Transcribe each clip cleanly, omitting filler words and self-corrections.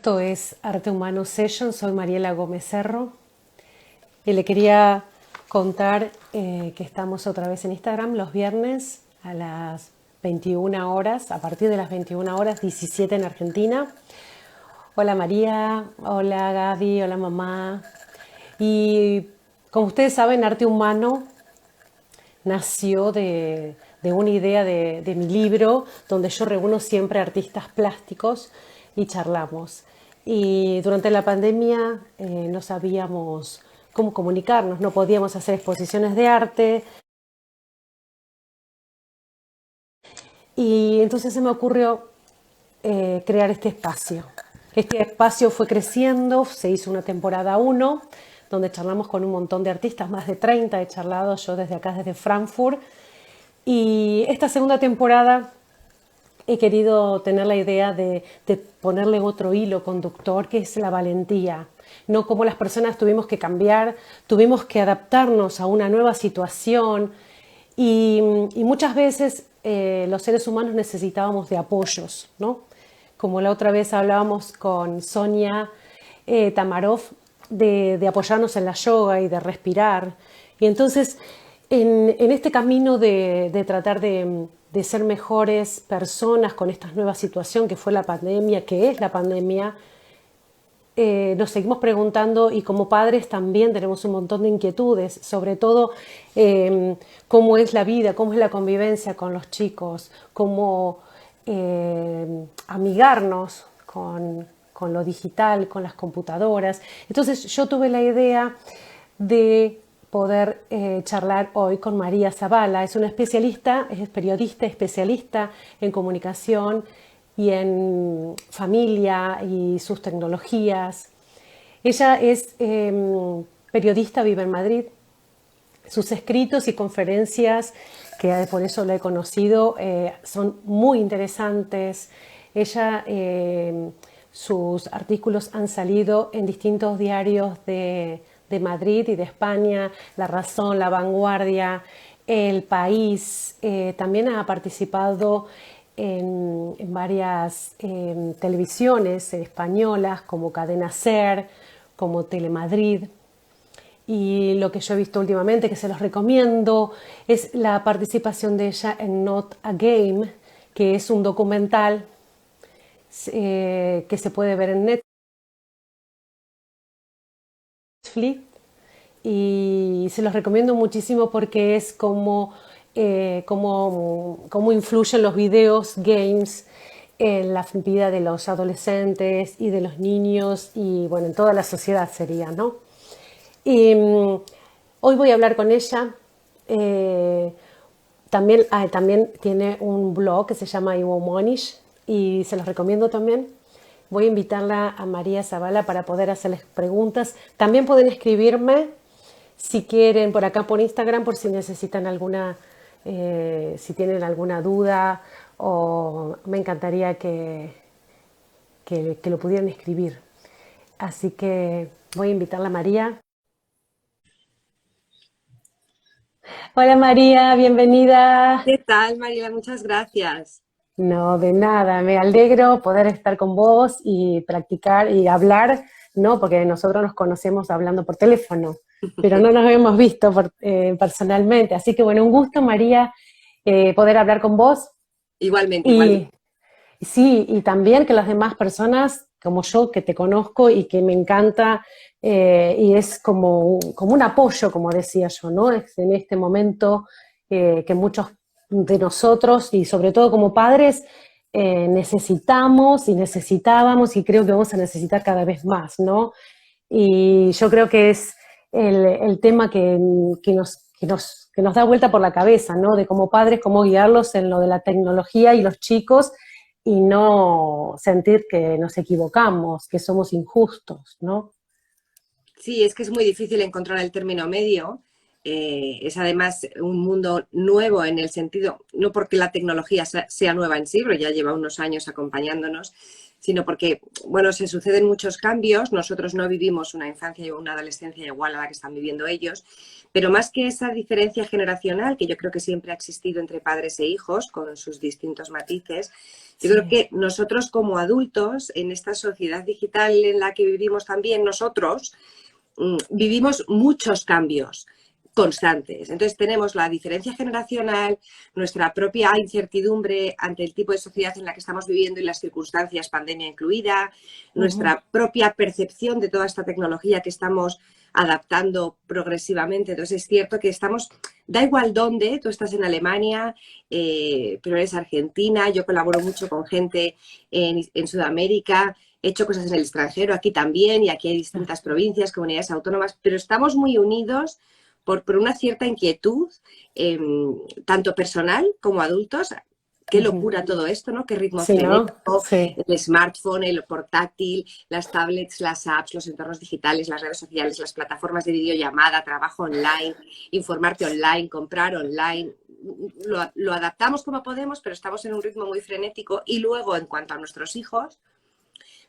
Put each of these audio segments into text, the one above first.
Esto es Arte Humano Session, soy Mariela Gómez Cerro y le quería contar que estamos otra vez en Instagram los viernes a las 21 horas, a partir de las 21 horas, 17 en Argentina. Hola María, hola Gaby, hola mamá. Y como ustedes saben, Arte Humano nació de una idea de mi libro, donde yo reúno siempre artistas plásticos y charlamos. Y durante la pandemia no sabíamos cómo comunicarnos, no podíamos hacer exposiciones de arte. Y entonces se me ocurrió crear este espacio. Este espacio fue creciendo, se hizo una temporada uno donde charlamos con un montón de artistas, más de 30 he charlado yo desde acá, desde Frankfurt. Y esta segunda temporada he querido tener la idea de ponerle otro hilo conductor, que es la valentía. No como las personas tuvimos que cambiar, tuvimos que adaptarnos a una nueva situación y muchas veces los seres humanos necesitábamos de apoyos, ¿no? Como la otra vez hablábamos con Sonia Tamarov de apoyarnos en la yoga y de respirar. Y entonces, en este camino de tratar de ser mejores personas con esta nueva situación que fue la pandemia, que es la pandemia, nos seguimos preguntando y como padres también tenemos un montón de inquietudes, sobre todo cómo es la vida, cómo es la convivencia con los chicos, cómo amigarnos con lo digital, con las computadoras. Entonces yo tuve la idea de poder charlar hoy con María Zavala. Es una especialista, es periodista especialista en comunicación y en familia y sus tecnologías. Ella es periodista, vive en Madrid. Sus escritos y conferencias, que por eso la he conocido, son muy interesantes. Ella, sus artículos han salido en distintos diarios de Madrid y de España, La Razón, La Vanguardia, El País. También ha participado en varias televisiones españolas como Cadena Ser, como Telemadrid. Y lo que yo he visto últimamente, que se los recomiendo, es la participación de ella en Not a Game, que es un documental que se puede ver en Netflix. Y se los recomiendo muchísimo porque es como influyen los videos, games, en la vida de los adolescentes y de los niños y bueno, en toda la sociedad sería, ¿no? Y hoy voy a hablar con ella. eh, también tiene un blog que se llama Iwomonish y se los recomiendo también. Voy a invitarla a María Zavala para poder hacerles preguntas. También pueden escribirme si quieren por acá por Instagram por si necesitan alguna, si tienen alguna duda o me encantaría que lo pudieran escribir. Así que voy a invitarla a María. Hola María, bienvenida. ¿Qué tal, Mariela? Muchas gracias. No, de nada, me alegro poder estar con vos y practicar y hablar, ¿no? Porque nosotros nos conocemos hablando por teléfono, pero no nos hemos visto personalmente. Así que bueno, un gusto, María, poder hablar con vos Igualmente, igualmente. y sí, y también que las demás personas como yo que te conozco y que me encanta y es como un apoyo, como decía yo, ¿no? Es en este momento que muchos de nosotros y sobre todo como padres necesitamos y necesitábamos y creo que vamos a necesitar cada vez más, ¿no? Y yo creo que es el tema que nos da vuelta por la cabeza, ¿no? De como padres, cómo guiarlos en lo de la tecnología y los chicos y no sentir que nos equivocamos, que somos injustos, ¿no? Sí, es que es muy difícil encontrar el término medio. Es además un mundo nuevo en el sentido, no porque la tecnología sea nueva en sí, pero ya lleva unos años acompañándonos, sino porque, bueno, se suceden muchos cambios. Nosotros no vivimos una infancia y una adolescencia igual a la que están viviendo ellos, pero más que esa diferencia generacional, que yo creo que siempre ha existido entre padres e hijos, con sus distintos matices, Yo creo Sí. que nosotros como adultos, en esta sociedad digital en la que vivimos también nosotros, vivimos muchos cambios constantes. Entonces tenemos la diferencia generacional, nuestra propia incertidumbre ante el tipo de sociedad en la que estamos viviendo y las circunstancias, pandemia incluida, Ujú. nuestra propia percepción de toda esta tecnología que estamos adaptando progresivamente. Entonces es cierto que estamos, da igual dónde, tú estás en Alemania, pero eres argentina, yo colaboro mucho con gente en Sudamérica, he hecho cosas en el extranjero, aquí también, y aquí hay Ah, distintas provincias, comunidades autónomas, pero estamos muy unidos por una cierta inquietud, eh, tanto personal como adultos. Qué ujú. locura todo esto, ¿no? Qué ritmo Sí, ¿no? frenético, Sí. el smartphone, el portátil, las tablets, las apps, los entornos digitales, las redes sociales, las plataformas de videollamada, trabajo online, informarte online, comprar online. Lo adaptamos como podemos, pero estamos en un ritmo muy frenético. Y luego, en cuanto a nuestros hijos,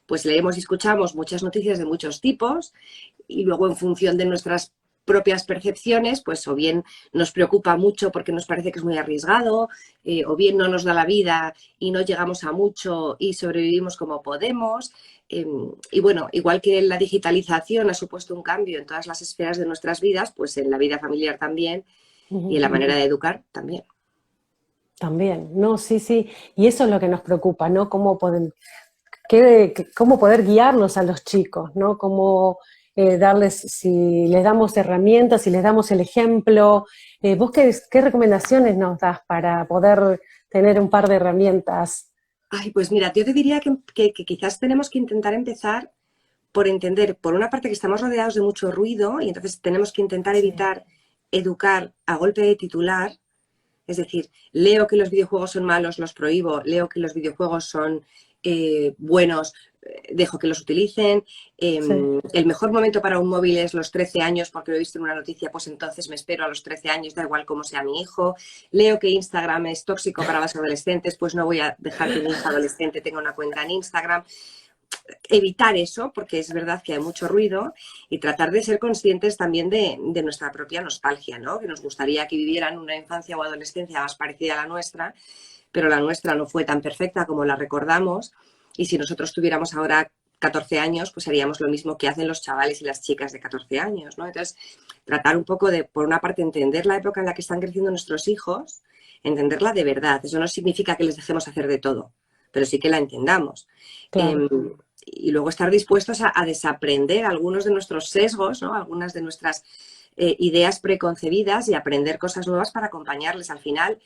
pues leemos y escuchamos muchas noticias de muchos tipos y luego en función de nuestras propias percepciones, pues o bien nos preocupa mucho porque nos parece que es muy arriesgado, o bien no nos da la vida y no llegamos a mucho y sobrevivimos como podemos. Y bueno, igual que la digitalización ha supuesto un cambio en todas las esferas de nuestras vidas, pues en la vida familiar también y en Ujú. la manera de educar también. También, no, sí, sí. Y eso es lo que nos preocupa, ¿no? Cómo poder guiarlos a los chicos, ¿no? Cómo darles, si les damos herramientas, si les damos el ejemplo. ¿Vos qué recomendaciones nos das para poder tener un par de herramientas? Ay, pues mira, yo te diría que quizás tenemos que intentar empezar por entender, por una parte, que estamos rodeados de mucho ruido y entonces tenemos que intentar Sí, evitar educar a golpe de titular. Es decir, leo que los videojuegos son malos, los prohíbo, leo que los videojuegos son buenos, dejo que los utilicen. sí. El mejor momento para un móvil es los 13 años, porque lo he visto en una noticia, pues entonces me espero a los 13 años, da igual cómo sea mi hijo. Leo que Instagram es tóxico para los adolescentes, pues no voy a dejar que mi hija adolescente tenga una cuenta en Instagram. Evitar eso, porque es verdad que hay mucho ruido, y tratar de ser conscientes también de nuestra propia nostalgia, ¿no? Que nos gustaría que vivieran una infancia o adolescencia más parecida a la nuestra, pero la nuestra no fue tan perfecta como la recordamos, y si nosotros tuviéramos ahora 14 años, pues haríamos lo mismo que hacen los chavales y las chicas de 14 años, ¿no? Entonces, tratar un poco de, por una parte, entender la época en la que están creciendo nuestros hijos, entenderla de verdad. Eso no significa que les dejemos hacer de todo, pero sí que la entendamos. Claro. Y luego estar dispuestos a desaprender algunos de nuestros sesgos, ¿no? Algunas de nuestras ideas preconcebidas y aprender cosas nuevas para acompañarles. Al final,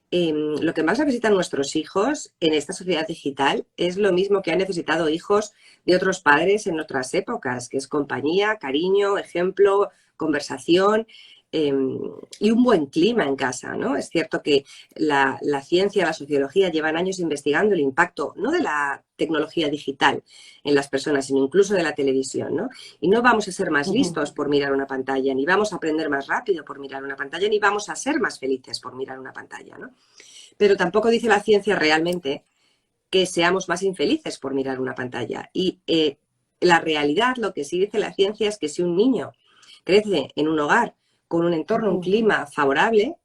lo que más necesitan nuestros hijos en esta sociedad digital es lo mismo que han necesitado hijos de otros padres en otras épocas, que es compañía, cariño, ejemplo, conversación. eh, y un buen clima en casa, ¿no? Es cierto que la ciencia, la sociología llevan años investigando el impacto, no de la tecnología digital en las personas, sino incluso de la televisión, ¿no? Y no vamos a ser más Ujú. listos por mirar una pantalla, ni vamos a aprender más rápido por mirar una pantalla, ni vamos a ser más felices por mirar una pantalla, ¿no? Pero tampoco dice la ciencia realmente que seamos más infelices por mirar una pantalla. Y la realidad, lo que sí dice la ciencia es que si un niño crece en un hogar con un entorno, un Ujú. clima favorable,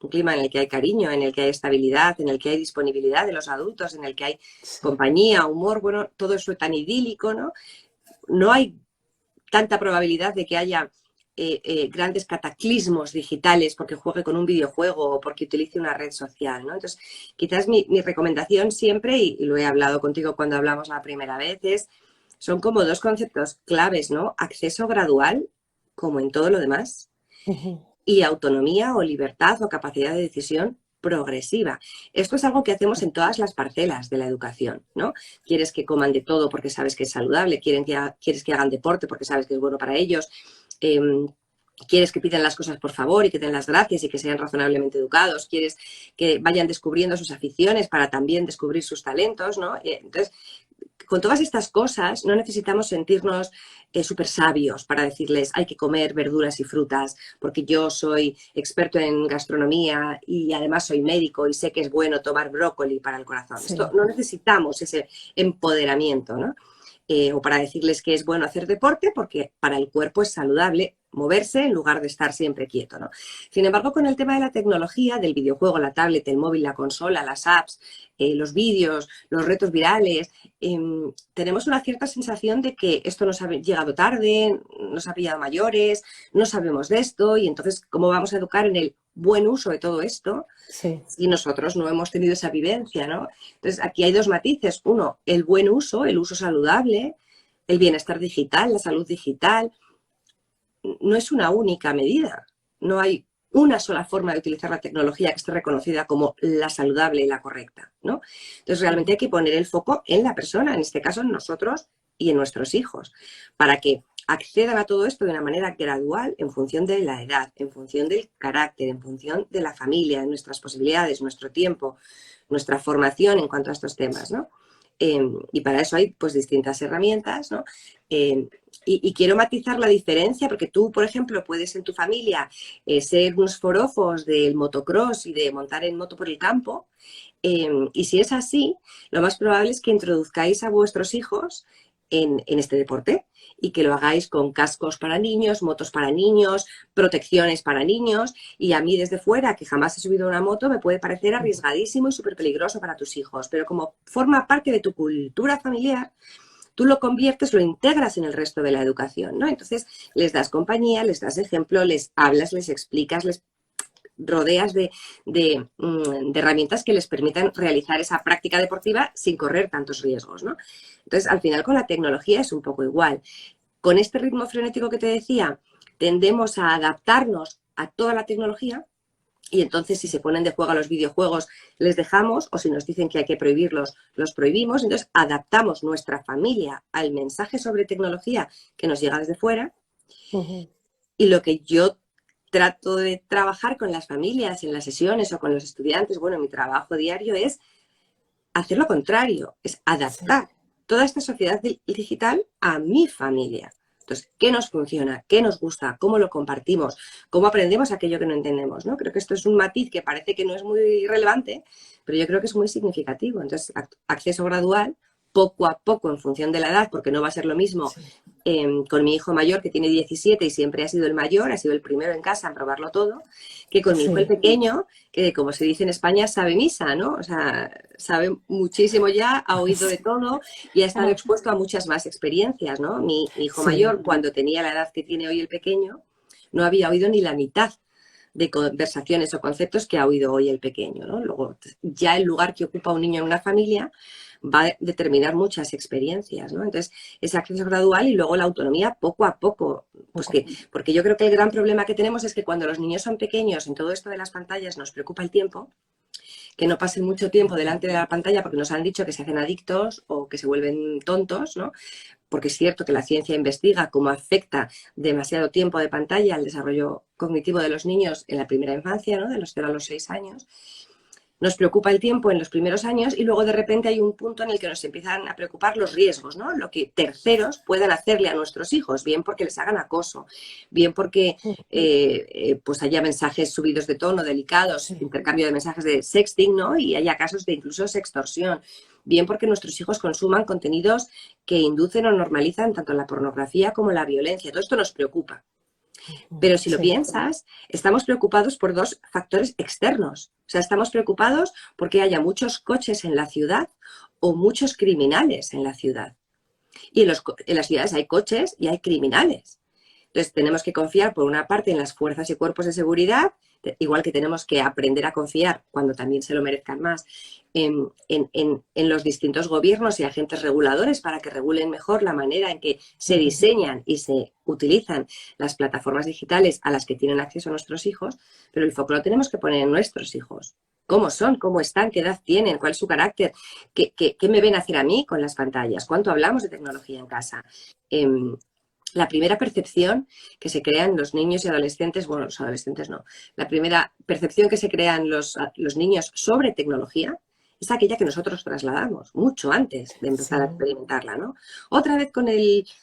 un clima en el que hay cariño, en el que hay estabilidad, en el que hay disponibilidad de los adultos, en el que hay Sí. compañía, humor, bueno, todo eso tan idílico, ¿no? No hay tanta probabilidad de que haya grandes cataclismos digitales porque juegue con un videojuego o porque utilice una red social, ¿no? Entonces, quizás mi recomendación siempre, y lo he hablado contigo cuando hablamos la primera vez, son como dos conceptos claves, ¿no? Acceso gradual, como en todo lo demás, Ujú. y autonomía o libertad o capacidad de decisión progresiva. Esto es algo que hacemos en todas las parcelas de la educación, ¿no? Quieres que coman de todo porque sabes que es saludable, quieres que hagan deporte porque sabes que es bueno para ellos, eh, quieres que pidan las cosas por favor y que den las gracias y que sean razonablemente educados, quieres que vayan descubriendo sus aficiones para también descubrir sus talentos, ¿no? Entonces, con todas estas cosas no necesitamos sentirnos súper sabios para decirles hay que comer verduras y frutas porque yo soy experto en gastronomía y además soy médico y sé que es bueno tomar brócoli para el corazón. Esto Sí. no necesitamos ese empoderamiento, ¿no? O para decirles que es bueno hacer deporte porque para el cuerpo es saludable moverse en lugar de estar siempre quieto, ¿no? Sin embargo, con el tema de la tecnología, del videojuego, la tablet, el móvil, la consola, las apps, los vídeos, los retos virales, tenemos una cierta sensación de que esto nos ha llegado tarde, nos ha pillado mayores, no sabemos de esto y entonces, ¿cómo vamos a educar en el buen uso de todo esto Sí, si nosotros no hemos tenido esa vivencia, ¿no? Entonces, aquí hay dos matices. Uno, el buen uso, el uso saludable, el bienestar digital, la salud digital. No es una única medida. No hay una sola forma de utilizar la tecnología que esté reconocida como la saludable y la correcta, ¿no? Entonces, realmente hay que poner el foco en la persona, en este caso en nosotros y en nuestros hijos, para que accedan a todo esto de una manera gradual en función de la edad, en función del carácter, en función de la familia, de nuestras posibilidades, nuestro tiempo, nuestra formación en cuanto a estos temas, ¿no? Y para eso hay pues distintas herramientas, ¿no? Y quiero matizar la diferencia porque tú, por ejemplo, puedes en tu familia ser unos forofos del motocross y de montar en moto por el campo. Y si es así, lo más probable es que introduzcáis a vuestros hijos en este deporte y que lo hagáis con cascos para niños, motos para niños, protecciones para niños. Y a mí desde fuera, que jamás he subido una moto, me puede parecer arriesgadísimo y súper peligroso para tus hijos. Pero como forma parte de tu cultura familiar, tú lo conviertes, lo integras en el resto de la educación, ¿no? Entonces les das compañía, les das ejemplo, les hablas, les explicas, les rodeas de herramientas que les permitan realizar esa práctica deportiva sin correr tantos riesgos, ¿no? Entonces, al final con la tecnología es un poco igual. Con este ritmo frenético que te decía, tendemos a adaptarnos a toda la tecnología y entonces si se ponen de juego a los videojuegos les dejamos o si nos dicen que hay que prohibirlos, los prohibimos. Entonces adaptamos nuestra familia al mensaje sobre tecnología que nos llega desde fuera. Y lo que yo trato de trabajar con las familias en las sesiones o con los estudiantes, bueno, mi trabajo diario es hacer lo contrario, es adaptar toda esta sociedad digital a mi familia. Entonces, ¿qué nos funciona? ¿Qué nos gusta? ¿Cómo lo compartimos? ¿Cómo aprendemos aquello que no entendemos? ¿No? Creo que esto es un matiz que parece que no es muy relevante, pero yo creo que es muy significativo. Entonces, acceso gradual, poco a poco en función de la edad, porque no va a ser lo mismo con mi hijo mayor que tiene 17 y siempre ha sido el mayor, ha sido el primero en casa en probarlo todo, que con mi hijo el pequeño, que como se dice en España, sabe misa, ¿no? O sea, sabe muchísimo ya, ha oído de todo y ha estado expuesto a muchas más experiencias, ¿no? Mi hijo mayor, cuando tenía la edad que tiene hoy el pequeño, no había oído ni la mitad de conversaciones o conceptos que ha oído hoy el pequeño, ¿no? Luego, ya el lugar que ocupa un niño en una familia va a determinar muchas experiencias, ¿no? Entonces, ese acceso gradual y luego la autonomía poco a poco. Pues porque yo creo que el gran problema que tenemos es que cuando los niños son pequeños, en todo esto de las pantallas nos preocupa el tiempo, que no pasen mucho tiempo delante de la pantalla porque nos han dicho que se hacen adictos o que se vuelven tontos, ¿no? Porque es cierto que la ciencia investiga cómo afecta demasiado tiempo de pantalla al desarrollo cognitivo de los niños en la primera infancia, ¿no? De los 0 a los 6 años. Nos preocupa el tiempo en los primeros años y luego de repente hay un punto en el que nos empiezan a preocupar los riesgos, ¿no? Lo que terceros puedan hacerle a nuestros hijos, bien porque les hagan acoso, bien porque pues haya mensajes subidos de tono, delicados, intercambio de mensajes de sexting, ¿no? Y haya casos de incluso sextorsión, bien porque nuestros hijos consuman contenidos que inducen o normalizan tanto la pornografía como la violencia. Todo esto nos preocupa. Pero si lo piensas, estamos preocupados por dos factores externos. O sea, estamos preocupados porque haya muchos coches en la ciudad o muchos criminales en la ciudad. Y en las ciudades hay coches y hay criminales. Entonces tenemos que confiar por una parte en las fuerzas y cuerpos de seguridad, igual que tenemos que aprender a confiar cuando también se lo merezcan más en los distintos gobiernos y agentes reguladores para que regulen mejor la manera en que se diseñan y se utilizan las plataformas digitales a las que tienen acceso nuestros hijos, pero el foco lo tenemos que poner en nuestros hijos. ¿Cómo son? ¿Cómo están? ¿Qué edad tienen? ¿Cuál es su carácter? ¿Qué me ven hacer a mí con las pantallas? ¿Cuánto hablamos de tecnología en casa? La primera percepción que se crean los niños y adolescentes, bueno, los adolescentes no, la primera percepción que se crean los niños sobre tecnología es aquella que nosotros trasladamos mucho antes de empezar a experimentarla, ¿no? Otra vez con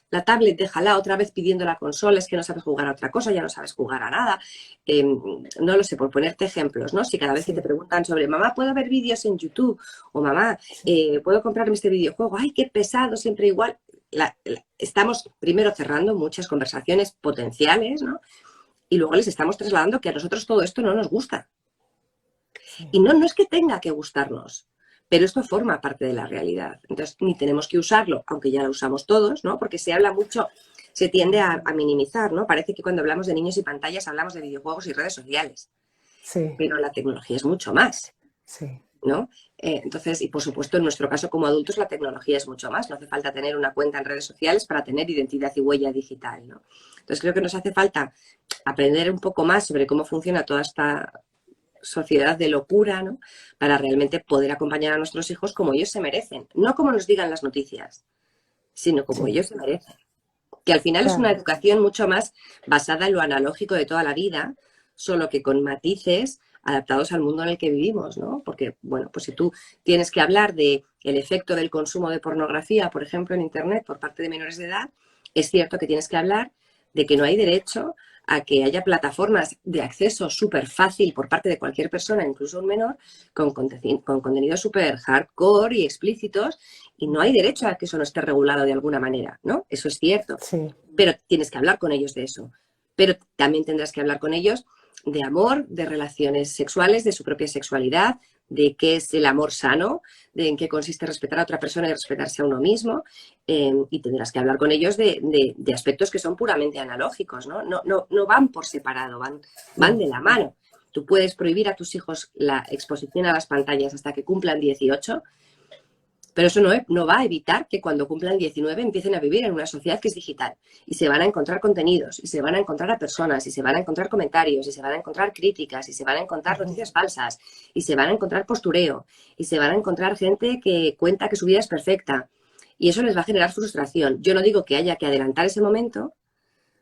la tablet, déjala, otra vez pidiendo la consola, es que no sabes jugar a otra cosa, ya no sabes jugar a nada. No lo sé, por ponerte ejemplos, ¿no? Si cada vez que te preguntan sobre, mamá, ¿puedo ver vídeos en YouTube? O mamá, ¿puedo comprarme este videojuego? ¡Ay, qué pesado, siempre igual! estamos primero cerrando muchas conversaciones potenciales, ¿no? Y luego les estamos trasladando que a nosotros todo esto no nos gusta. Sí. Y no es que tenga que gustarnos, pero esto forma parte de la realidad. Entonces, ni tenemos que usarlo, aunque ya lo usamos todos, ¿no? Porque se habla mucho, se tiende a minimizar, ¿no? Parece que cuando hablamos de niños y pantallas hablamos de videojuegos y redes sociales, Sí, pero la tecnología es mucho más, sí, ¿no? Entonces, y por supuesto, en nuestro caso como adultos, la tecnología es mucho más. No hace falta tener una cuenta en redes sociales para tener identidad y huella digital, ¿no? Entonces, creo que nos hace falta aprender un poco más sobre cómo funciona toda esta sociedad de locura, ¿no? Para realmente poder acompañar a nuestros hijos como ellos se merecen. No como nos digan las noticias, sino como sí, ellos se merecen. Que al final es una claro, educación mucho más basada en lo analógico de toda la vida, solo que con matices adaptados al mundo en el que vivimos, ¿no? Porque, bueno, pues si tú tienes que hablar de el efecto del consumo de pornografía, por ejemplo, en Internet por parte de menores de edad, es cierto que tienes que hablar de que no hay derecho a que haya plataformas de acceso súper fácil por parte de cualquier persona, incluso un menor, con contenidos súper hardcore y explícitos, y no hay derecho a que eso no esté regulado de alguna manera, ¿no? Eso es cierto, sí, pero tienes que hablar con ellos de eso. Pero también tendrás que hablar con ellos de amor, de relaciones sexuales, de su propia sexualidad, de qué es el amor sano, de en qué consiste respetar a otra persona y respetarse a uno mismo, y tendrás que hablar con ellos de aspectos que son puramente analógicos, ¿no? No van por separado, van no, de la mano. Tú puedes prohibir a tus hijos la exposición a las pantallas hasta que cumplan 18, pero eso no va a evitar que cuando cumplan 19 empiecen a vivir en una sociedad que es digital y se van a encontrar contenidos y se van a encontrar a personas y se van a encontrar comentarios y se van a encontrar críticas y se van a encontrar noticias falsas y se van a encontrar postureo y se van a encontrar gente que cuenta que su vida es perfecta y eso les va a generar frustración. Yo no digo que haya que adelantar ese momento,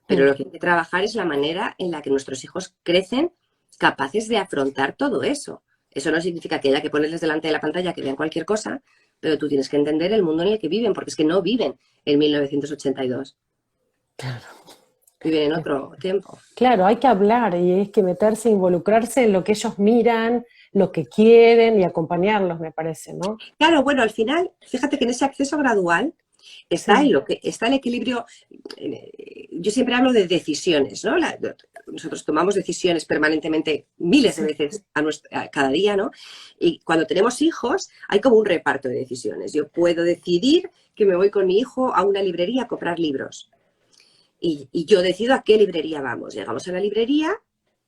pero lo que hay que trabajar es la manera en la que nuestros hijos crecen capaces de afrontar todo eso. Eso no significa que haya que ponerles delante de la pantalla que vean cualquier cosa, pero tú tienes que entender el mundo en el que viven, porque es que no viven en 1982, viven en otro tiempo. claro, hay que hablar y hay que meterse, involucrarse en lo que ellos miran, lo que quieren y acompañarlos, me parece, ¿no? Claro, bueno, al final, fíjate que en ese acceso gradual Sí, está el equilibrio. Yo siempre hablo de decisiones, ¿no? Nosotros tomamos decisiones permanentemente miles de sí, veces a cada día, ¿no? Y cuando tenemos hijos hay como un reparto de decisiones. Yo puedo decidir que me voy con mi hijo a una librería a comprar libros. Y yo decido a qué librería vamos. Llegamos a la librería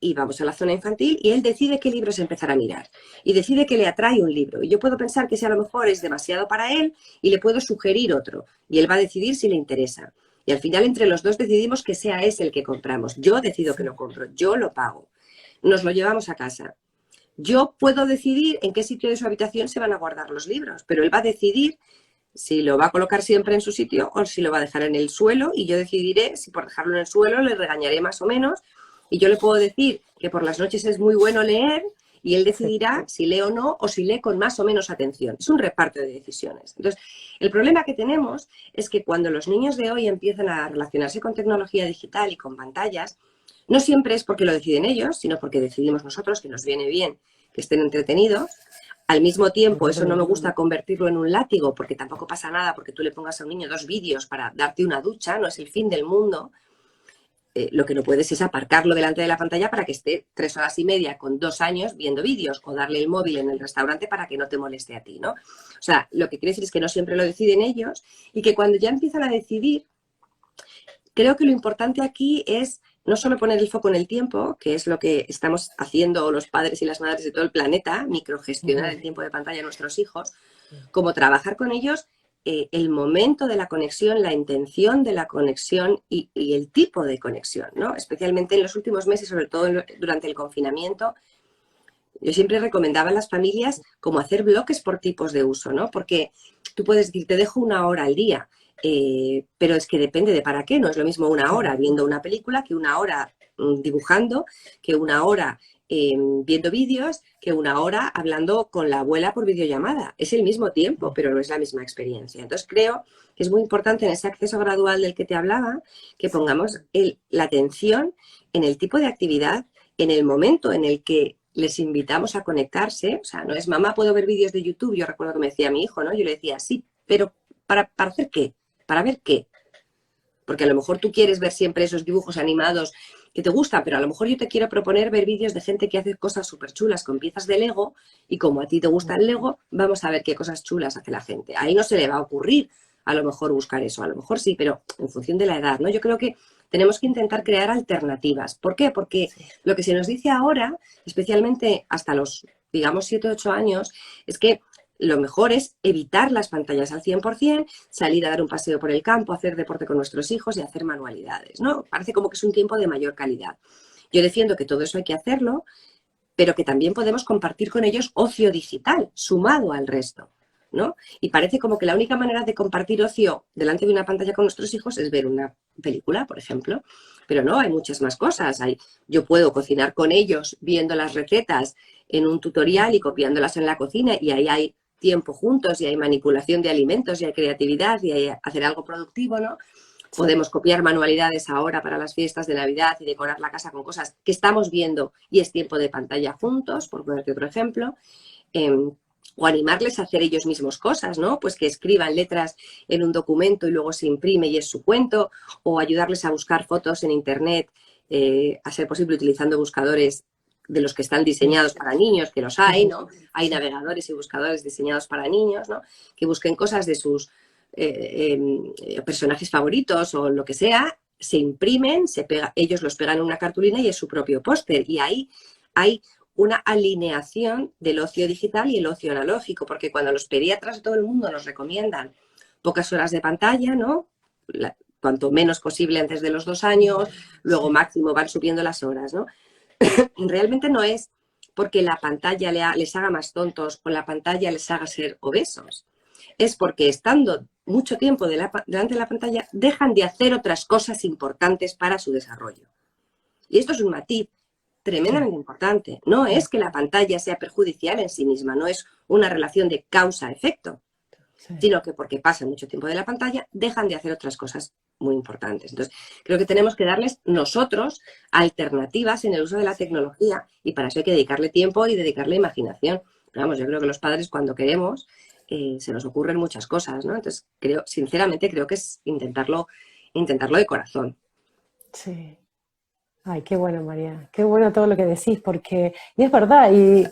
y vamos a la zona infantil y él decide qué libros empezar a mirar. Y decide que le atrae un libro. Y yo puedo pensar que si a lo mejor es demasiado para él y le puedo sugerir otro. Y él va a decidir si le interesa. Y al final entre los dos decidimos que sea ese el que compramos. Yo decido que sí, lo compro, yo lo pago. Nos lo llevamos a casa. Yo puedo decidir en qué sitio de su habitación se van a guardar los libros, pero él va a decidir si lo va a colocar siempre en su sitio o si lo va a dejar en el suelo y yo decidiré si por dejarlo en el suelo le regañaré más o menos y yo le puedo decir que por las noches es muy bueno leer y él sí, decidirá si lee o no o si lee con más o menos atención. Es un reparto de decisiones. Entonces, el problema que tenemos es que cuando los niños de hoy empiezan a relacionarse con tecnología digital y con pantallas, no siempre es porque lo deciden ellos, sino porque decidimos nosotros que nos viene bien que estén entretenidos. Al mismo tiempo, eso no me gusta convertirlo en un látigo, porque tampoco pasa nada porque tú le pongas a un niño 2 vídeos para darte una ducha, no es el fin del mundo. Lo que no puedes es aparcarlo delante de la pantalla para que esté 3 horas y media con 2 años viendo vídeos o darle el móvil en el restaurante para que no te moleste a ti, ¿no? O sea, lo que quiere decir es que no siempre lo deciden ellos y que cuando ya empiezan a decidir, creo que lo importante aquí es no solo poner el foco en el tiempo, que es lo que estamos haciendo los padres y las madres de todo el planeta, microgestionar el tiempo de pantalla de nuestros hijos, como trabajar con ellos el momento de la conexión, la intención de la conexión y el tipo de conexión, ¿no? Especialmente en los últimos meses, sobre todo durante el confinamiento, yo siempre recomendaba a las familias como hacer bloques por tipos de uso, ¿no? Porque tú puedes decir, te dejo 1 hora al día, pero es que depende de para qué. No es lo mismo 1 hora claro, viendo una película que 1 hora dibujando, que 1 hora viendo vídeos, que 1 hora hablando con la abuela por videollamada. Es el mismo tiempo, pero no es la misma experiencia. Entonces creo que es muy importante en ese acceso gradual del que te hablaba, que sí, pongamos la atención en el tipo de actividad, en el momento en el que les invitamos a conectarse. O sea, no es mamá, puedo ver vídeos de YouTube. Yo recuerdo que me decía mi hijo, ¿no? Yo le decía, sí, pero ¿para hacer qué? ¿Para ver qué? Porque a lo mejor tú quieres ver siempre esos dibujos animados que te gustan, pero a lo mejor yo te quiero proponer ver vídeos de gente que hace cosas súper chulas con piezas de Lego y como a ti te gusta el Lego, vamos a ver qué cosas chulas hace la gente. Ahí no se le va a ocurrir a lo mejor buscar eso, a lo mejor sí, pero en función de la edad, ¿no? Yo creo que tenemos que intentar crear alternativas. ¿Por qué? Porque lo que se nos dice ahora, especialmente hasta los, digamos, 7 o 8 años, es que lo mejor es evitar las pantallas al 100%, salir a dar un paseo por el campo, hacer deporte con nuestros hijos y hacer manualidades, ¿no? Parece como que es un tiempo de mayor calidad. Yo defiendo que todo eso hay que hacerlo, pero que también podemos compartir con ellos ocio digital, sumado al resto, ¿no? Y parece como que la única manera de compartir ocio delante de una pantalla con nuestros hijos es ver una película, por ejemplo. Pero no, hay muchas más cosas. Yo puedo cocinar con ellos viendo las recetas en un tutorial y copiándolas en la cocina y ahí hay tiempo juntos y hay manipulación de alimentos y hay creatividad y hay hacer algo productivo, ¿no? Podemos copiar manualidades ahora para las fiestas de Navidad y decorar la casa con cosas que estamos viendo y es tiempo de pantalla juntos, por ponerte otro ejemplo. O animarles a hacer ellos mismos cosas, ¿no? Pues que escriban letras en un documento y luego se imprime y es su cuento, o ayudarles a buscar fotos en internet, a ser posible utilizando buscadores de los que están diseñados para niños, que los hay, ¿no? Hay navegadores y buscadores diseñados para niños, ¿no? Que busquen cosas de sus personajes favoritos o lo que sea, se imprimen, ellos los pegan en una cartulina y es su propio póster. Y ahí hay una alineación del ocio digital y el ocio analógico, porque cuando los pediatras de todo el mundo nos recomiendan pocas horas de pantalla, ¿no? Cuanto menos posible antes de los 2 años, luego máximo van subiendo las horas, ¿no? Realmente no es porque la pantalla les haga más tontos o la pantalla les haga ser obesos. Es porque estando mucho tiempo delante de la pantalla dejan de hacer otras cosas importantes para su desarrollo. Y esto es un matiz tremendamente importante. No es que la pantalla sea perjudicial en sí misma, no es una relación de causa-efecto, sino que porque pasan mucho tiempo de la pantalla dejan de hacer otras cosas muy importantes. Entonces, creo que tenemos que darles nosotros alternativas en el uso de la tecnología y para eso hay que dedicarle tiempo y dedicarle imaginación. Pero vamos, yo creo que los padres cuando queremos se nos ocurren muchas cosas, ¿no? Entonces, sinceramente creo que es intentarlo de corazón. Sí. Ay, qué bueno, María. Qué bueno todo lo que decís, porque y es verdad, y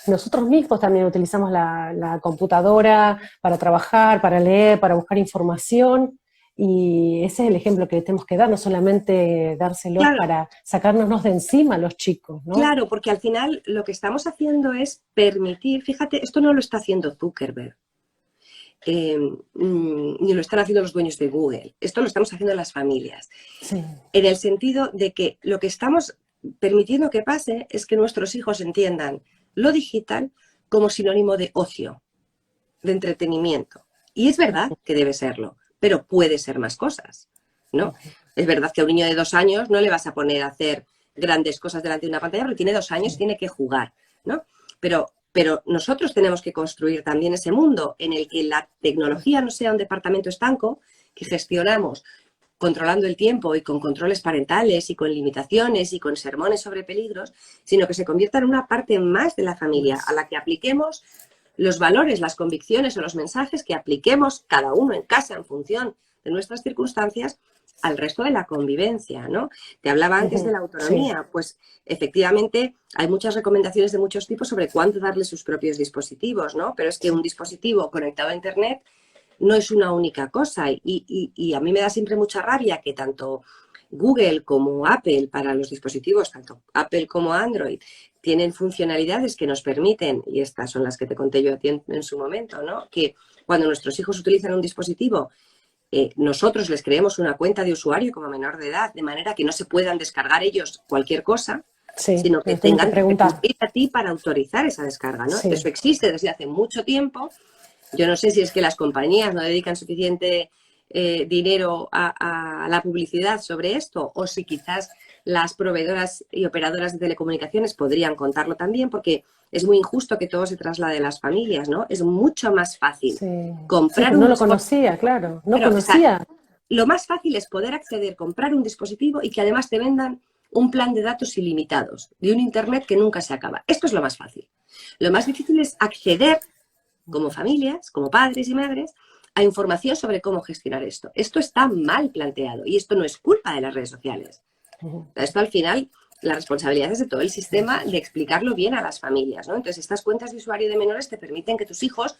nosotros mismos también utilizamos la computadora para trabajar, para leer, para buscar información, y ese es el ejemplo que tenemos que dar, no solamente dárselos Claro, para sacárnoslos de encima a los chicos, ¿no? claro, porque al final lo que estamos haciendo es permitir, fíjate, esto no lo está haciendo Zuckerberg, ni lo están haciendo los dueños de Google, esto lo estamos haciendo las familias. Sí. En el sentido de que lo que estamos permitiendo que pase es que nuestros hijos entiendan lo digital como sinónimo de ocio, de entretenimiento. Y es verdad que debe serlo, pero puede ser más cosas, ¿no? Es verdad que a un niño de 2 años no le vas a poner a hacer grandes cosas delante de una pantalla porque tiene 2 años y tiene que jugar, ¿no? Pero nosotros tenemos que construir también ese mundo en el que la tecnología no sea un departamento estanco que gestionamos controlando el tiempo y con controles parentales y con limitaciones y con sermones sobre peligros, sino que se convierta en una parte más de la familia a la que apliquemos los valores, las convicciones o los mensajes que apliquemos cada uno en casa en función de nuestras circunstancias al resto de la convivencia, ¿no? Te hablaba antes de la autonomía, sí. Pues efectivamente hay muchas recomendaciones de muchos tipos sobre cuándo darle sus propios dispositivos, ¿no? Pero es que un dispositivo conectado a Internet no es una única cosa y a mí me da siempre mucha rabia que tanto Google como Apple para los dispositivos, tanto Apple como Android, tienen funcionalidades que nos permiten, y estas son las que te conté yo a ti en su momento, ¿no? Que cuando nuestros hijos utilizan un dispositivo, nosotros les creemos una cuenta de usuario como menor de edad, de manera que no se puedan descargar ellos cualquier cosa, sí, sino que tengan que recurrir a ti para autorizar esa descarga, ¿no? Sí. Eso existe desde hace mucho tiempo. Yo no sé si es que las compañías no dedican suficiente dinero a la publicidad sobre esto o si quizás las proveedoras y operadoras de telecomunicaciones podrían contarlo también, porque es muy injusto que todo se traslade a las familias, ¿no? Es mucho más fácil comprar un dispositivo. No lo conocía, claro, no conocía. O sea, lo más fácil es poder acceder, comprar un dispositivo y que además te vendan un plan de datos ilimitados de un internet que nunca se acaba. Esto es lo más fácil. Lo más difícil es acceder como familias, como padres y madres, a información sobre cómo gestionar esto. Esto está mal planteado y esto no es culpa de las redes sociales. Esto al final, la responsabilidad es de todo el sistema de explicarlo bien a las familias, ¿no? Entonces, estas cuentas de usuario de menores te permiten que tus hijos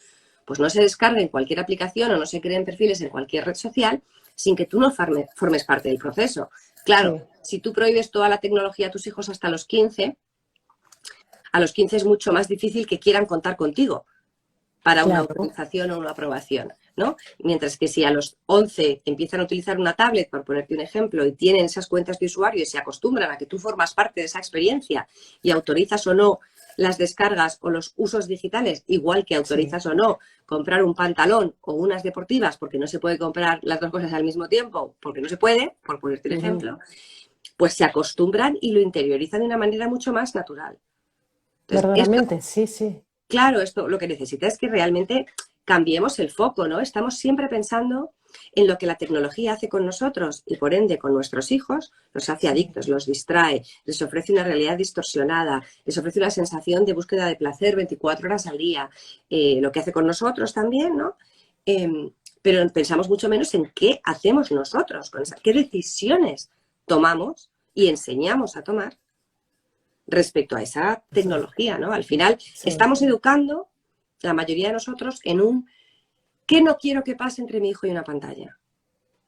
pues no se descarguen cualquier aplicación o no se creen perfiles en cualquier red social sin que tú no formes parte del proceso. Claro, si tú prohíbes toda la tecnología a tus hijos hasta los 15, a los 15 es mucho más difícil que quieran contar contigo para una autorización o una aprobación, ¿no? Mientras que si a los 11 empiezan a utilizar una tablet, por ponerte un ejemplo, y tienen esas cuentas de usuario y se acostumbran a que tú formas parte de esa experiencia y autorizas o no las descargas o los usos digitales, igual que autorizas o no comprar un pantalón o unas deportivas, porque no se puede comprar las dos cosas al mismo tiempo, porque no se puede, por ponerte un ejemplo, pues se acostumbran y lo interiorizan de una manera mucho más natural. Entonces, verdaderamente, sí. Claro, esto lo que necesita es que realmente cambiemos el foco, ¿no? Estamos siempre pensando en lo que la tecnología hace con nosotros y por ende con nuestros hijos, los hace adictos, los distrae, les ofrece una realidad distorsionada, les ofrece una sensación de búsqueda de placer 24 horas al día, lo que hace con nosotros también, ¿no? Pero pensamos mucho menos en qué hacemos nosotros, qué decisiones tomamos y enseñamos a tomar respecto a esa tecnología, ¿no? Al final estamos educando, la mayoría de nosotros, en un ¿qué no quiero que pase entre mi hijo y una pantalla?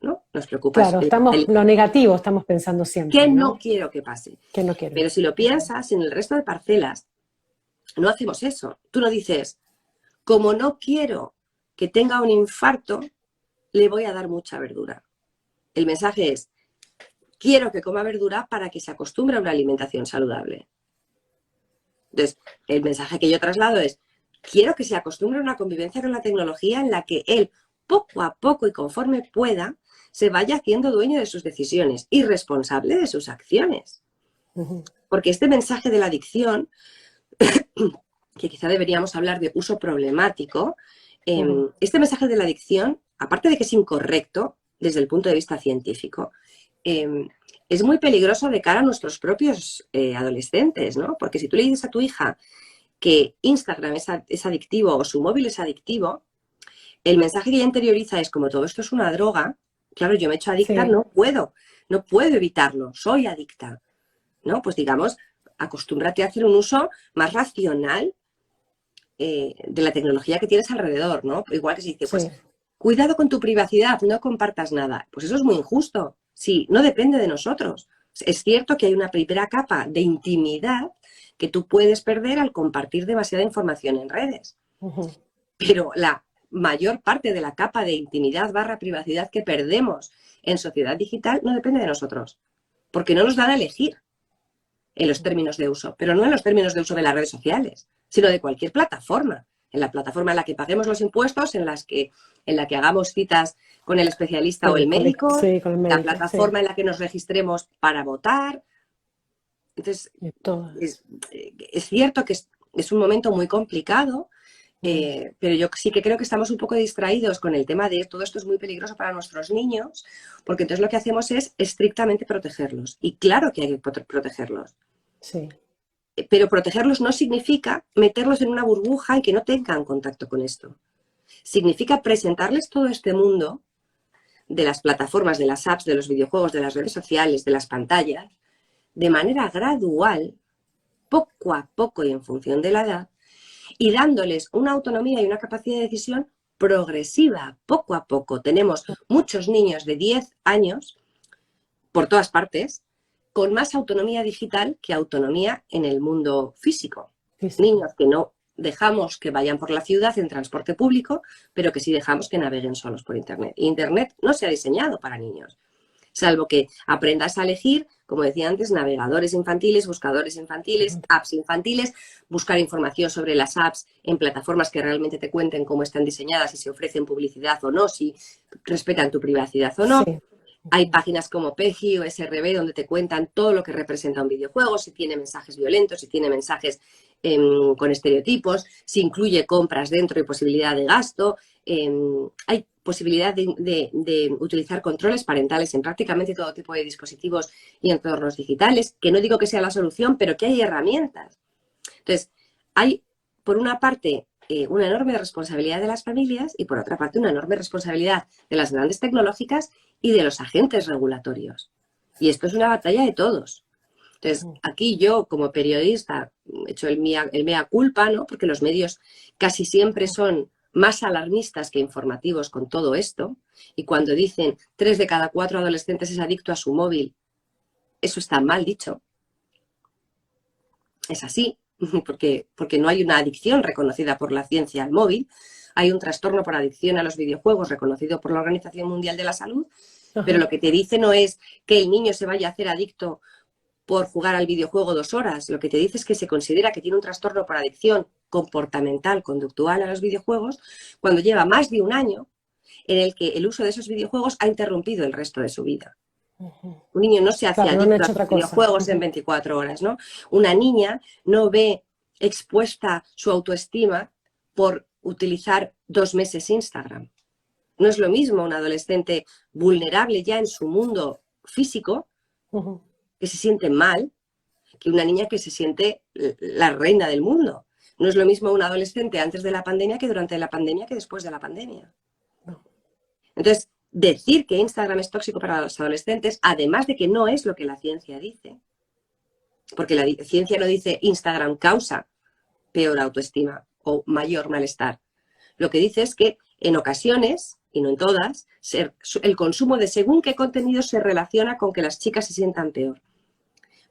¿No? Nos preocupa. Claro, lo negativo estamos pensando siempre, ¿Qué no quiero que pase? ¿Qué no quiero? Pero si lo piensas, en el resto de parcelas no hacemos eso. Tú no dices, como no quiero que tenga un infarto, le voy a dar mucha verdura. El mensaje es, quiero que coma verdura para que se acostumbre a una alimentación saludable. Entonces, el mensaje que yo traslado es, quiero que se acostumbre a una convivencia con la tecnología en la que él, poco a poco y conforme pueda, se vaya haciendo dueño de sus decisiones y responsable de sus acciones. Porque este mensaje de la adicción, que quizá deberíamos hablar de uso problemático, este mensaje de la adicción, aparte de que es incorrecto desde el punto de vista científico, es muy peligroso de cara a nuestros propios adolescentes, ¿no? Porque si tú le dices a tu hija que Instagram es adictivo o su móvil es adictivo, el mensaje que ella interioriza es como todo esto es una droga, claro, yo me he hecho adicta, no puedo evitarlo, soy adicta, ¿no? Pues digamos, acostúmbrate a hacer un uso más racional de la tecnología que tienes alrededor, ¿no? Igual que se dice, pues, cuidado con tu privacidad, no compartas nada. Pues eso es muy injusto. Sí, no depende de nosotros. Es cierto que hay una primera capa de intimidad que tú puedes perder al compartir demasiada información en redes. Pero la mayor parte de la capa de intimidad / privacidad que perdemos en sociedad digital no depende de nosotros. Porque no nos dan a elegir en los términos de uso, pero no en los términos de uso de las redes sociales, sino de cualquier plataforma. En la plataforma en la que paguemos los impuestos, en la que hagamos citas con el especialista o el médico, la plataforma en la que nos registremos para votar. Entonces, es cierto que es un momento muy complicado, pero yo sí que creo que estamos un poco distraídos con el tema de todo esto es muy peligroso para nuestros niños, porque entonces lo que hacemos es estrictamente protegerlos. Y claro que hay que protegerlos. Sí. Pero protegerlos no significa meterlos en una burbuja y que no tengan contacto con esto. Significa presentarles todo este mundo de las plataformas, de las apps, de los videojuegos, de las redes sociales, de las pantallas, de manera gradual, poco a poco y en función de la edad, y dándoles una autonomía y una capacidad de decisión progresiva, poco a poco. Tenemos muchos niños de 10 años, por todas partes, con más autonomía digital que autonomía en el mundo físico. Niños que no dejamos que vayan por la ciudad en transporte público, pero que sí dejamos que naveguen solos por Internet. Internet no se ha diseñado para niños, salvo que aprendas a elegir, como decía antes, navegadores infantiles, buscadores infantiles, apps infantiles, buscar información sobre las apps en plataformas que realmente te cuenten cómo están diseñadas, si se ofrecen publicidad o no, si respetan tu privacidad o no. Hay páginas como PEGI o SRB donde te cuentan todo lo que representa un videojuego, si tiene mensajes violentos, si tiene mensajes con estereotipos, si incluye compras dentro y posibilidad de gasto. Hay posibilidad de utilizar controles parentales en prácticamente todo tipo de dispositivos y entornos digitales, que no digo que sea la solución, pero que hay herramientas. Entonces, hay, por una parte, una enorme responsabilidad de las familias y, por otra parte, una enorme responsabilidad de las grandes tecnológicas y de los agentes regulatorios. Y esto es una batalla de todos. Entonces, aquí yo, como periodista, he hecho el mea culpa, ¿no? Porque los medios casi siempre son más alarmistas que informativos con todo esto. Y cuando dicen 3 de cada 4 adolescentes es adicto a su móvil, eso está mal dicho. Es así, porque no hay una adicción reconocida por la ciencia al móvil. Hay un trastorno por adicción a los videojuegos reconocido por la Organización Mundial de la Salud, pero lo que te dice no es que el niño se vaya a hacer adicto por jugar al videojuego 2 horas. Lo que te dice es que se considera que tiene un trastorno por adicción comportamental, conductual a los videojuegos, cuando lleva más de un año en el que el uso de esos videojuegos ha interrumpido el resto de su vida. Un niño no se hace adicto a los videojuegos en 24 horas, ¿no? Una niña no ve expuesta su autoestima por utilizar 2 meses Instagram. No es lo mismo un adolescente vulnerable ya en su mundo físico, que se siente mal, que una niña que se siente la reina del mundo. No es lo mismo un adolescente antes de la pandemia que durante la pandemia que después de la pandemia. Entonces, decir que Instagram es tóxico para los adolescentes, además de que no es lo que la ciencia dice, porque la ciencia no dice Instagram causa peor autoestima o mayor malestar. Lo que dice es que en ocasiones, y no en todas, el consumo de según qué contenido se relaciona con que las chicas se sientan peor.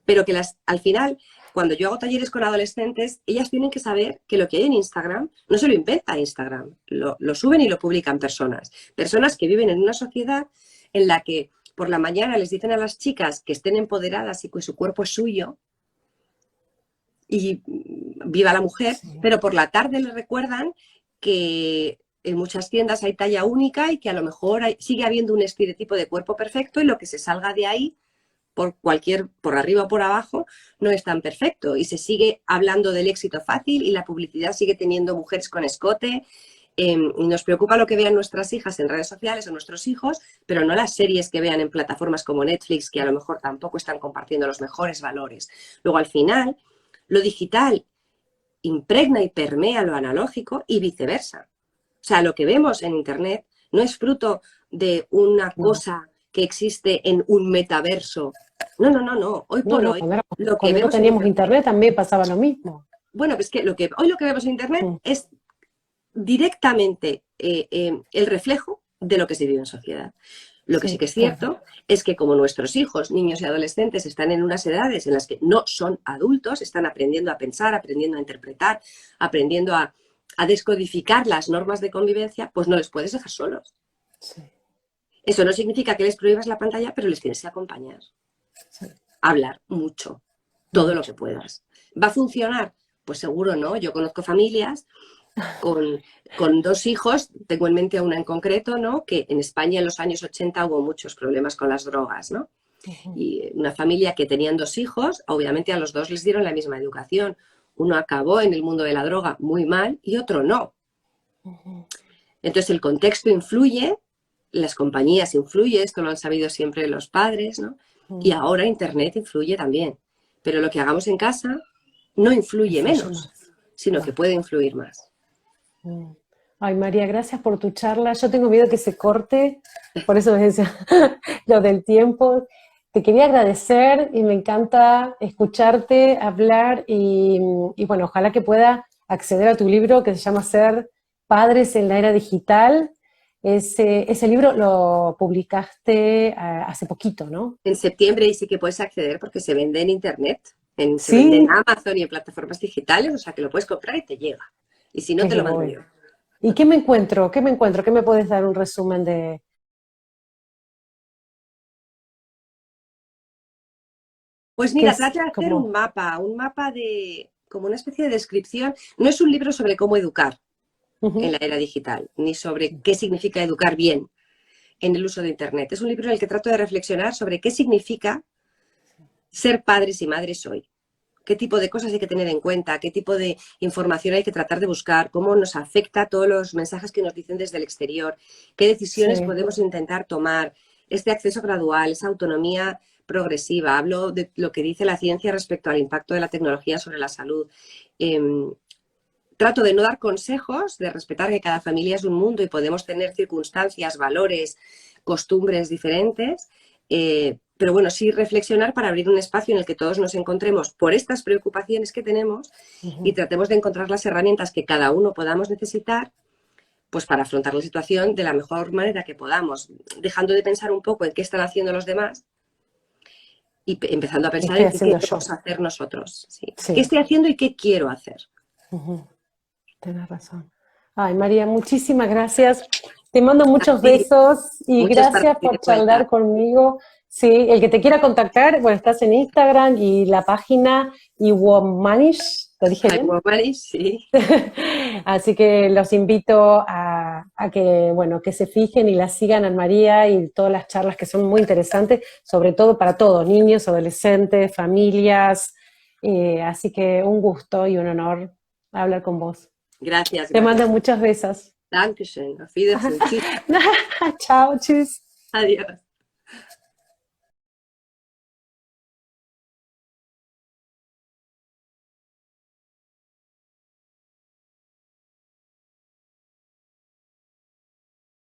Pero que al final, cuando yo hago talleres con adolescentes, ellas tienen que saber que lo que hay en Instagram no se lo inventa Instagram, lo suben y lo publican personas. Personas que viven en una sociedad en la que por la mañana les dicen a las chicas que estén empoderadas y que su cuerpo es suyo y viva la mujer, pero por la tarde les recuerdan que en muchas tiendas hay talla única y que a lo mejor sigue habiendo un estereotipo de cuerpo perfecto y lo que se salga de ahí por arriba o por abajo, no es tan perfecto. Y se sigue hablando del éxito fácil y la publicidad sigue teniendo mujeres con escote. Nos preocupa lo que vean nuestras hijas en redes sociales o nuestros hijos, pero no las series que vean en plataformas como Netflix, que a lo mejor tampoco están compartiendo los mejores valores. Luego, al final, lo digital impregna y permea lo analógico y viceversa. O sea, lo que vemos en Internet no es fruto de una cosa que existe en un metaverso. No. Hoy por hoy, lo que cuando no teníamos Internet también pasaba lo mismo. Bueno, pues que hoy lo que vemos en Internet es directamente el reflejo de lo que se vive en sociedad. Lo que sí que es cierto es que como nuestros hijos, niños y adolescentes, están en unas edades en las que no son adultos, están aprendiendo a pensar, aprendiendo a interpretar, aprendiendo a descodificar las normas de convivencia, pues no les puedes dejar solos. Sí. Eso no significa que les prohíbas la pantalla, pero les tienes que acompañar. Sí. Hablar mucho, todo lo que puedas. ¿Va a funcionar? Pues seguro no. Yo conozco familias con 2 hijos, tengo en mente una en concreto, ¿no? Que en España en los años 80 hubo muchos problemas con las drogas, ¿no? Y una familia que tenían 2 hijos, obviamente a los 2 les dieron la misma educación. Uno acabó en el mundo de la droga muy mal y otro no. Entonces el contexto influye, las compañías influyen, esto lo han sabido siempre los padres, ¿no? Y ahora Internet influye también. Pero lo que hagamos en casa no influye menos, sino que puede influir más. Ay, María, gracias por tu charla. Yo tengo miedo que se corte, por eso me decía lo del tiempo. Te quería agradecer y me encanta escucharte hablar y bueno, ojalá que pueda acceder a tu libro que se llama Ser Padres en la Era Digital. Ese libro lo publicaste hace poquito, ¿no? En septiembre y sí que puedes acceder porque se vende en Internet, se vende en Amazon y en plataformas digitales, o sea que lo puedes comprar y te llega. Y si no, te lo mando yo. ¿Y qué me encuentro? ¿Qué me puedes dar un resumen de...? Pues mira, trata de hacer un mapa de, como una especie de descripción. No es un libro sobre cómo educar en la era digital, ni sobre qué significa educar bien en el uso de Internet. Es un libro en el que trato de reflexionar sobre qué significa ser padres y madres hoy. ¿Qué tipo de cosas hay que tener en cuenta? ¿Qué tipo de información hay que tratar de buscar? ¿Cómo nos afecta todos los mensajes que nos dicen desde el exterior? ¿Qué decisiones podemos intentar tomar? Este acceso gradual, esa autonomía progresiva. Hablo de lo que dice la ciencia respecto al impacto de la tecnología sobre la salud. trato de no dar consejos, de respetar que cada familia es un mundo y podemos tener circunstancias, valores, costumbres diferentes, pero bueno, sí reflexionar para abrir un espacio en el que todos nos encontremos por estas preocupaciones que tenemos y tratemos de encontrar las herramientas que cada uno podamos necesitar, pues para afrontar la situación de la mejor manera que podamos, dejando de pensar un poco en qué están haciendo los demás y empezando a ¿Qué pensar estoy en qué haciendo queremos yo? hacer nosotros. ¿Sí? ¿Qué Sí, estoy haciendo y qué quiero hacer? tienes razón. Ay, María, muchísimas gracias. Te mando A muchos ti, besos y muchas gracias partes por de vuelta. charlar conmigo. Sí, el que te quiera contactar, bueno, estás en Instagram y la página Iwomanish, ¿lo dije bien? Jaime, sí. Así que los invito a que, bueno, que se fijen y la sigan a María y todas las charlas que son muy interesantes, sobre todo para todos, niños, adolescentes, familias. Así que un gusto y un honor hablar con vos. Gracias, Te gracias. mando muchos besos. Dankeschön. Auf Wiedersehen. Tschüss. Chao, tschüss. Adiós.